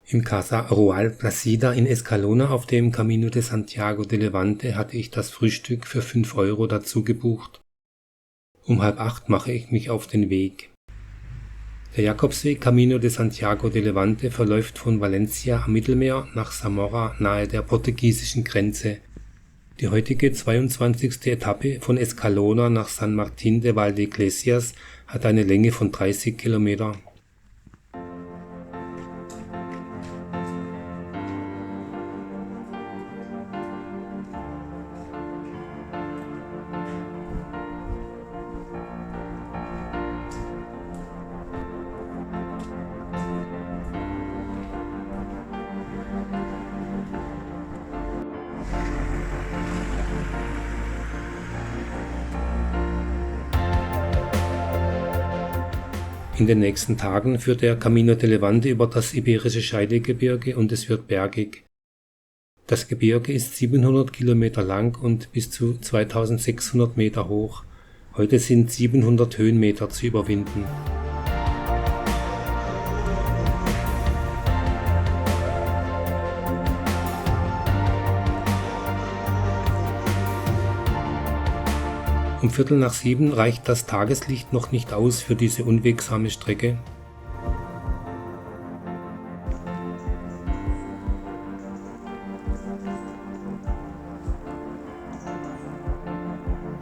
Im Casa Roal Placida in Escalona auf dem Camino de Santiago de Levante hatte ich das Frühstück für 5 € dazu gebucht. Um 7:30 mache ich mich auf den Weg. Der Jakobsweg Camino de Santiago de Levante verläuft von Valencia am Mittelmeer nach Zamora nahe der portugiesischen Grenze. Die heutige 22. Etappe von Escalona nach San Martín de Valdeiglesias hat eine Länge von 30 Kilometer. In den nächsten Tagen führt der Camino de Levante über das Iberische Scheidegebirge und es wird bergig. Das Gebirge ist 700 Kilometer lang und bis zu 2600 Meter hoch. Heute sind 700 Höhenmeter zu überwinden. Um 6:15 reicht das Tageslicht noch nicht aus für diese unwegsame Strecke.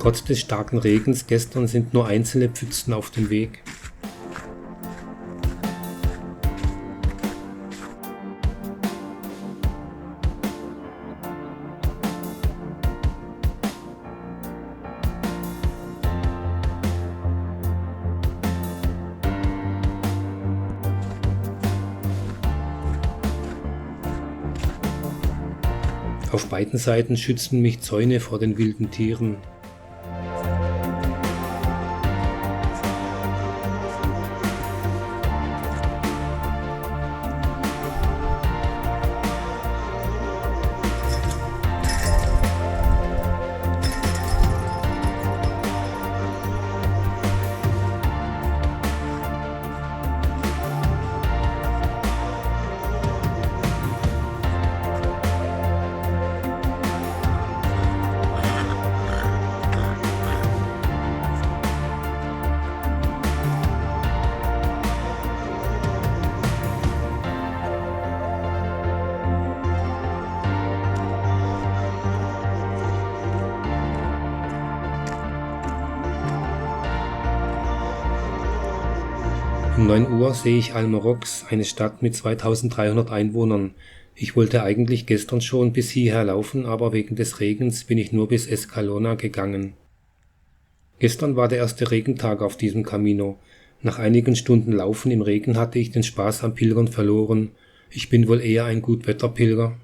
Trotz des starken Regens gestern sind nur einzelne Pfützen auf dem Weg. Auf beiden Seiten schützen mich Zäune vor den wilden Tieren. Um 9 Uhr sehe ich Almorox, eine Stadt mit 2300 Einwohnern. Ich wollte eigentlich gestern schon bis hierher laufen, aber wegen des Regens bin ich nur bis Escalona gegangen. Gestern war der erste Regentag auf diesem Camino. Nach einigen Stunden Laufen im Regen hatte ich den Spaß am Pilgern verloren. Ich bin wohl eher ein Gutwetterpilger.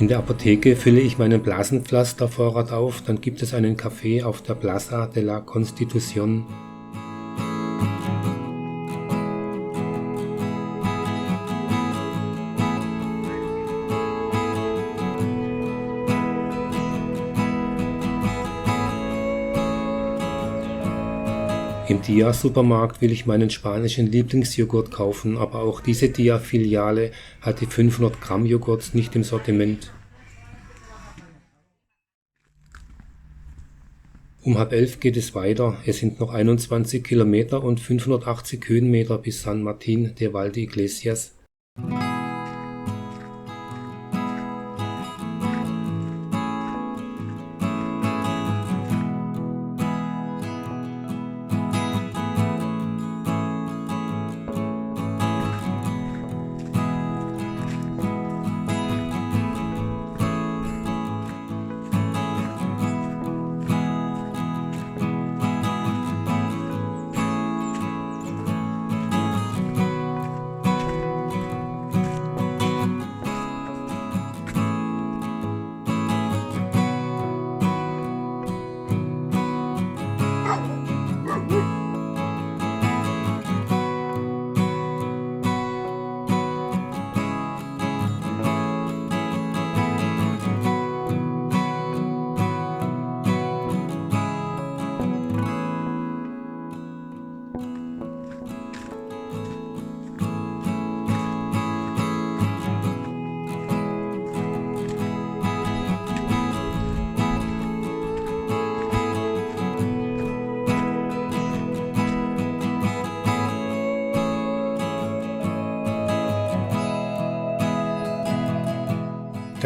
In der Apotheke fülle ich meinen Blasenpflastervorrat auf, dann gibt es einen Kaffee auf der Plaza de la Constitución. Im Dia-Supermarkt will ich meinen spanischen Lieblingsjoghurt kaufen, aber auch diese Dia-Filiale hat die 500 Gramm Joghurts nicht im Sortiment. Um 10:30 geht es weiter. Es sind noch 21 Kilometer und 580 Höhenmeter bis San Martín de Valdeiglesias.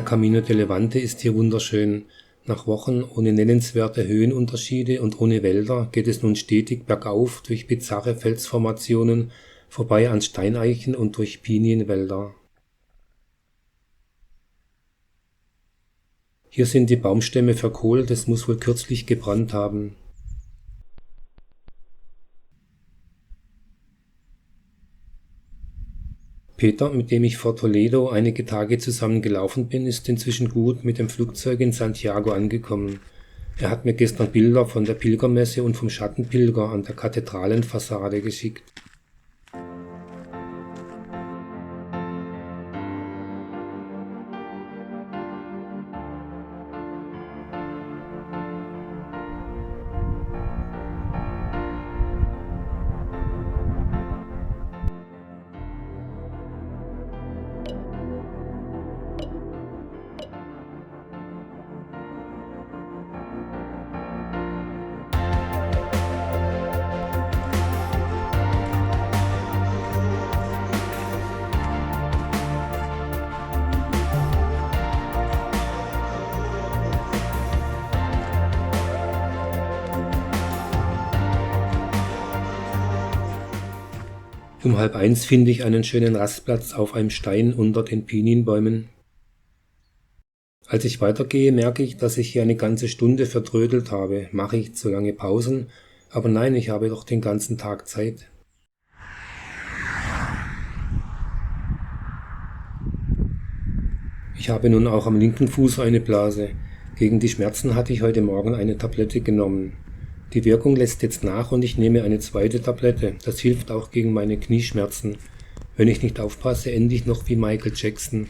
Der Camino de Levante ist hier wunderschön. Nach Wochen ohne nennenswerte Höhenunterschiede und ohne Wälder geht es nun stetig bergauf durch bizarre Felsformationen, vorbei an Steineichen und durch Pinienwälder. Hier sind die Baumstämme verkohlt, es muss wohl kürzlich gebrannt haben. Peter, mit dem ich vor Toledo einige Tage zusammen gelaufen bin, ist inzwischen gut mit dem Flugzeug in Santiago angekommen. Er hat mir gestern Bilder von der Pilgermesse und vom Schattenpilger an der Kathedralenfassade geschickt. Um 12:30 finde ich einen schönen Rastplatz auf einem Stein unter den Pinienbäumen. Als ich weitergehe, merke ich, dass ich hier eine ganze Stunde vertrödelt habe. Mache ich zu lange Pausen? Aber nein, ich habe doch den ganzen Tag Zeit. Ich habe nun auch am linken Fuß eine Blase. Gegen die Schmerzen hatte ich heute Morgen eine Tablette genommen. Die Wirkung lässt jetzt nach und ich nehme eine zweite Tablette. Das hilft auch gegen meine Knieschmerzen. Wenn ich nicht aufpasse, ende ich noch wie Michael Jackson.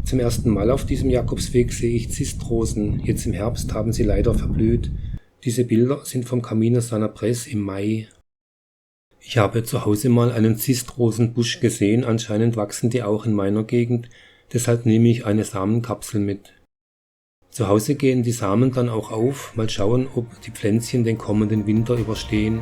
Zum ersten Mal auf diesem Jakobsweg sehe ich Zistrosen. Jetzt im Herbst haben sie leider verblüht. Diese Bilder sind vom Camino San Andrés im Mai. Ich habe zu Hause mal einen Zistrosenbusch gesehen, anscheinend wachsen die auch in meiner Gegend, deshalb nehme ich eine Samenkapsel mit. Zu Hause gehen die Samen dann auch auf, mal schauen, ob die Pflänzchen den kommenden Winter überstehen.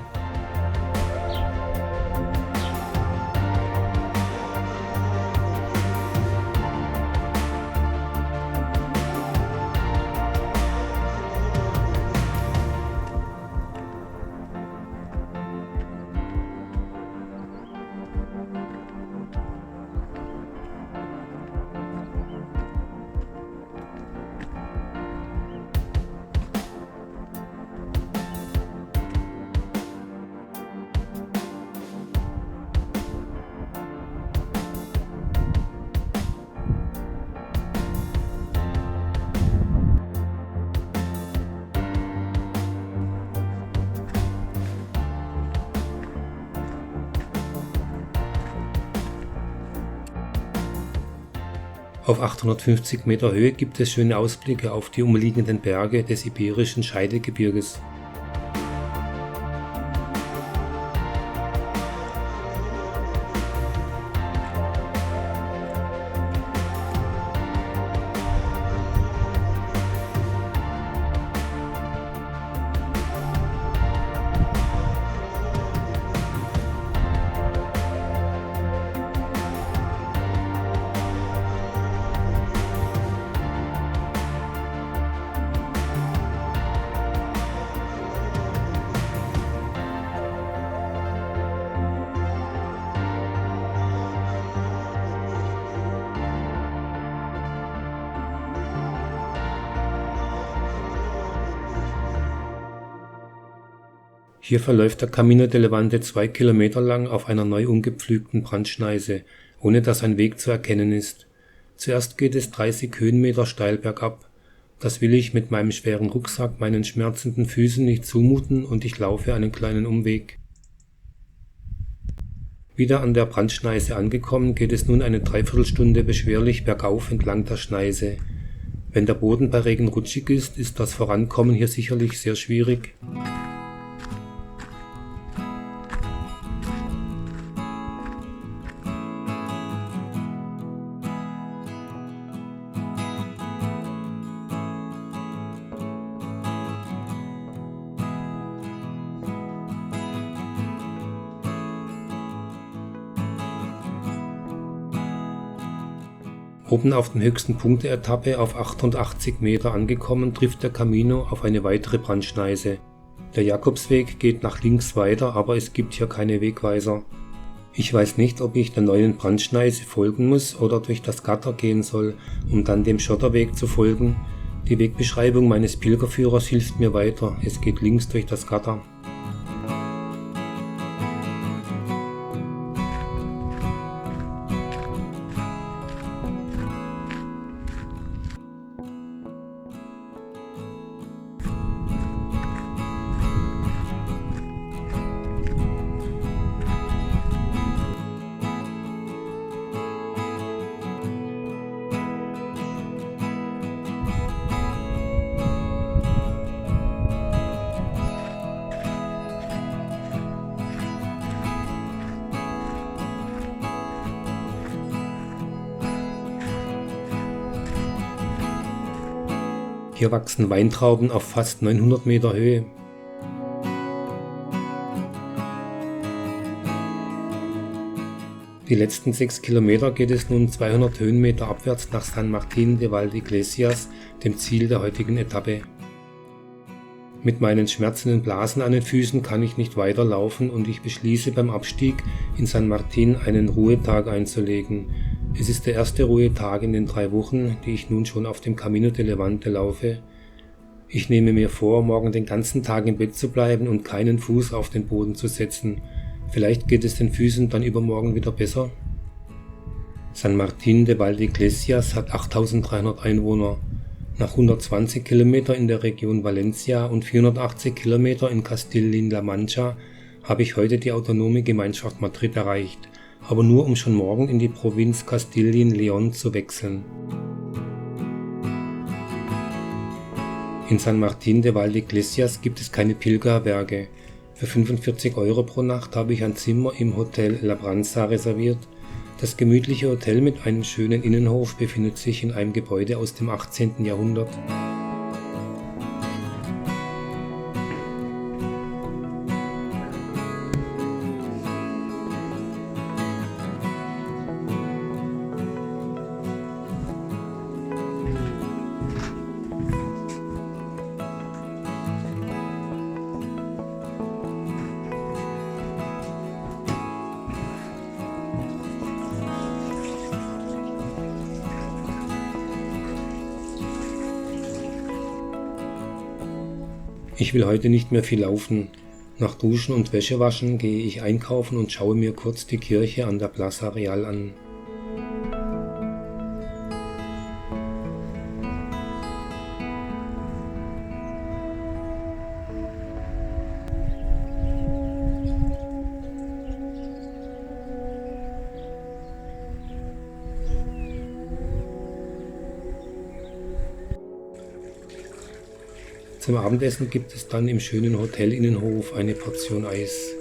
Auf 850 Meter Höhe gibt es schöne Ausblicke auf die umliegenden Berge des Iberischen Scheidegebirges. Hier verläuft der Camino de Levante 2 Kilometer lang auf einer neu umgepflügten Brandschneise, ohne dass ein Weg zu erkennen ist. Zuerst geht es 30 Höhenmeter steil bergab. Das will ich mit meinem schweren Rucksack meinen schmerzenden Füßen nicht zumuten und ich laufe einen kleinen Umweg. Wieder an der Brandschneise angekommen, geht es nun eine Dreiviertelstunde beschwerlich bergauf entlang der Schneise. Wenn der Boden bei Regen rutschig ist, ist das Vorankommen hier sicherlich sehr schwierig. Oben auf dem höchsten Punkt der Etappe, auf 88 Meter angekommen, trifft der Camino auf eine weitere Brandschneise. Der Jakobsweg geht nach links weiter, aber es gibt hier keine Wegweiser. Ich weiß nicht, ob ich der neuen Brandschneise folgen muss oder durch das Gatter gehen soll, um dann dem Schotterweg zu folgen. Die Wegbeschreibung meines Pilgerführers hilft mir weiter. Es geht links durch das Gatter. Hier wachsen Weintrauben auf fast 900 Meter Höhe. Die letzten 6 Kilometer geht es nun 200 Höhenmeter abwärts nach San Martín de Valdeiglesias, dem Ziel der heutigen Etappe. Mit meinen schmerzenden Blasen an den Füßen kann ich nicht weiterlaufen und ich beschließe beim Abstieg in San Martín einen Ruhetag einzulegen. Es ist der erste Ruhetag in den 3 Wochen, die ich nun schon auf dem Camino de Levante laufe. Ich nehme mir vor, morgen den ganzen Tag im Bett zu bleiben und keinen Fuß auf den Boden zu setzen. Vielleicht geht es den Füßen dann übermorgen wieder besser. San Martín de Valdeiglesias hat 8300 Einwohner. Nach 120 Kilometer in der Region Valencia und 480 Kilometer in Castilla-La Mancha habe ich heute die autonome Gemeinschaft Madrid erreicht, aber nur um schon morgen in die Provinz Kastilien-León zu wechseln. In San Martín de Valdeiglesias gibt es keine Pilgerherberge. Für 45 € pro Nacht habe ich ein Zimmer im Hotel Labranza reserviert. Das gemütliche Hotel mit einem schönen Innenhof befindet sich in einem Gebäude aus dem 18. Jahrhundert. Ich will heute nicht mehr viel laufen. Nach Duschen und Wäschewaschen gehe ich einkaufen und schaue mir kurz die Kirche an der Plaza Real an. Zum Abendessen gibt es dann im schönen Hotelinnenhof eine Portion Eis.